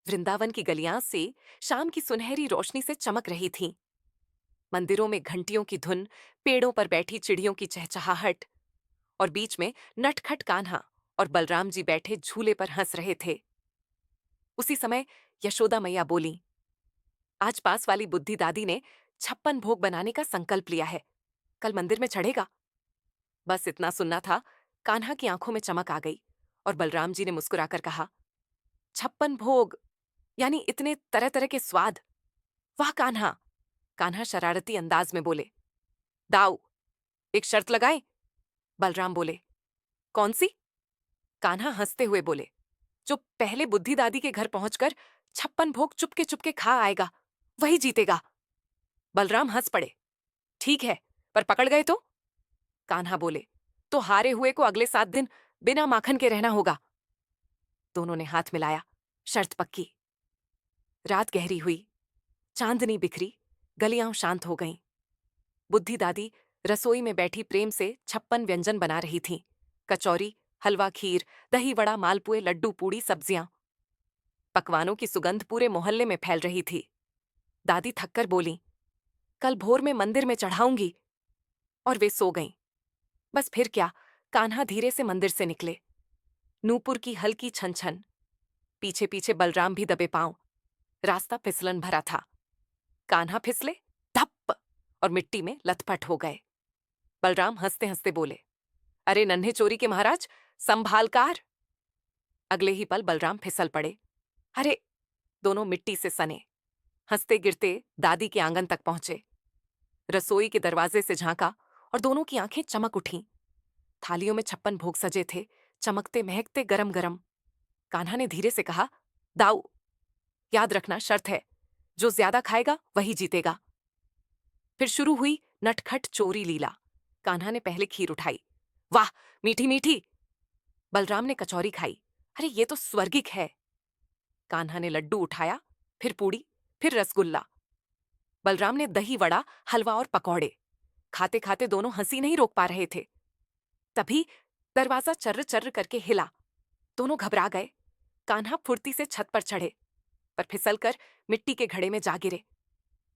वृंदावन की गलियां से शाम की सुनहरी रोशनी से चमक रही थीं। मंदिरों में घंटियों की धुन, पेड़ों पर बैठी चिड़ियों की चहचहाहट और बीच में नटखट कान्हा और बलराम जी बैठे झूले पर हंस रहे थे। उसी समय यशोदा मैया बोली, आज पास वाली बुद्धि दादी ने 56 भोग बनाने का संकल्प लिया है। कल मंदिर में चढ़ेगा। बस इतना सुनना था, कान्हा की आंखों में चमक आ गई और बलराम जी ने मुस्कुराकर कहा, 56 भोग यानी इतने तरह तरह के स्वाद। वाह कान्हा! कान्हा शरारती अंदाज में बोले। दाऊ, एक शर्त लगाएं? बलराम बोले। कौन सी? कान्हा हंसते हुए बोले। जो पहले बुद्धि दादी के घर पहुंचकर 56 भोग चुपके चुपके खा आएगा, वही जीतेगा। बलराम हंस पड़े। ठीक है, पर पकड़ गए तो? कान्हा बोले, तो हारे हुए को अगले 7 दिन बिना माखन के रहना होगा। दोनों ने हाथ मिलाया। शर्त पक्की। रात गहरी हुई, चांदनी बिखरी, गलियां शांत हो गईं। बुद्धि दादी रसोई में बैठी प्रेम से 56 व्यंजन बना रही थीं। कचौरी, हलवा, खीर, दही वड़ा, मालपुए, लड्डू, पूड़ी, सब्जियां। पकवानों की सुगंध पूरे मोहल्ले में फैल रही थी। दादी थककर बोली, कल भोर में मंदिर में चढ़ाऊंगी। और वे सो गईं। बस फिर क्या, कान्हा धीरे से मंदिर से निकले। नूपुर की हल्की छन छन, पीछे पीछे बलराम भी दबे पांव। रास्ता फिसलन भरा था। कान्हा फिसले, धप, और मिट्टी में लथपथ हो गए। बलराम हंसते हंसते बोले, अरे नन्हे चोरी के महाराज, संभाल कार। अगले ही पल बलराम फिसल पड़े। अरे! दोनों मिट्टी से सने। हंसते गिरते दादी के आंगन तक पहुंचे। रसोई के दरवाजे से झांका और दोनों की आंखें चमक उठीं। थालियों में 56 भोग सजे थे, चमकते महकते गरम गरम। कान्हा ने धीरे से कहा, दाऊ, याद रखना शर्त है, जो ज्यादा खाएगा वही जीतेगा। फिर शुरू हुई नटखट चोरी लीला। कान्हा ने पहले खीर उठाई। वाह, मीठी मीठी। बलराम ने कचौरी खाई। अरे ये तो स्वर्गिक है। कान्हा ने लड्डू उठाया, फिर पूड़ी, फिर रसगुल्ला। बलराम ने दही वड़ा, हलवा और पकौड़े। खाते खाते दोनों हंसी नहीं रोक पा रहे थे। तभी दरवाजा चर्र चर्र करके हिला। दोनों घबरा गए। कान्हा फुर्ती से छत पर चढ़े, पर फिसलकर मिट्टी के घड़े में जा गिरे।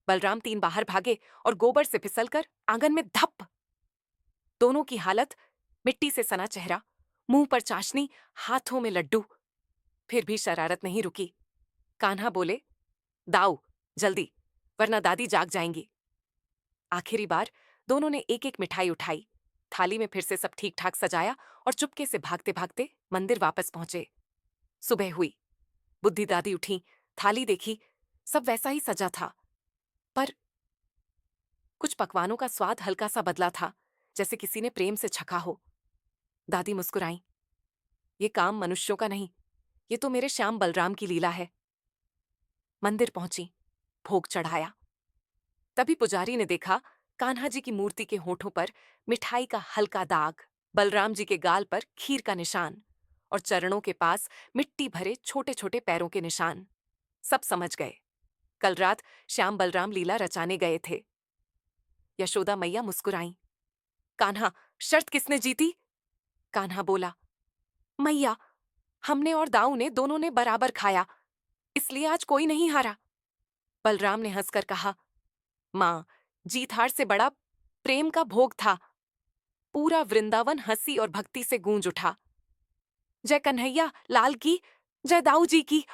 बलराम 3 बाहर भागे और गोबर से फिसलकर आंगन में धप। दोनों की हालत, मिट्टी से सना चेहरा, मुंह पर चाशनी, हाथों में लड्डू। फिर भी शरारत नहीं रुकी। कान्हा बोले, दाऊ, जल्दी, वरना दादी जाग जाएंगी। आखिरी बार दोनों ने एक एक मिठाई उठाई। थाली में फिर से सब ठीक ठाक सजाया और चुपके से भागते भागते मंदिर वापस पहुंचे। सुबह हुई। बुद्धि दादी उठी, थाली देखी, सब वैसा ही सजा था, पर कुछ पकवानों का स्वाद हल्का सा बदला था, जैसे किसी ने प्रेम से छका हो। दादी मुस्कुराईं। ये काम मनुष्यों का नहीं, ये तो मेरे श्याम बलराम की लीला है। मंदिर पहुंची, भोग चढ़ाया। तभी पुजारी ने देखा, कान्हा जी की मूर्ति के होठों पर मिठाई का हल्का दाग, बलराम जी के गाल पर खीर का निशान और चरणों के पास मिट्टी भरे छोटे छोटे पैरों के निशान। सब समझ गए, कल रात श्याम बलराम लीला रचाने गए थे। यशोदा मैया मुस्कुराईं। कान्हा, शर्त किसने जीती? कान्हा बोला, मैया, हमने और दाऊ ने दोनों ने बराबर खाया, इसलिए आज कोई नहीं हारा। बलराम ने हंसकर कहा, मां, जीत हार से बड़ा प्रेम का भोग था। पूरा वृंदावन हंसी और भक्ति से गूंज उठा। जय कन्हैया लाल की, जय दाऊ जी की।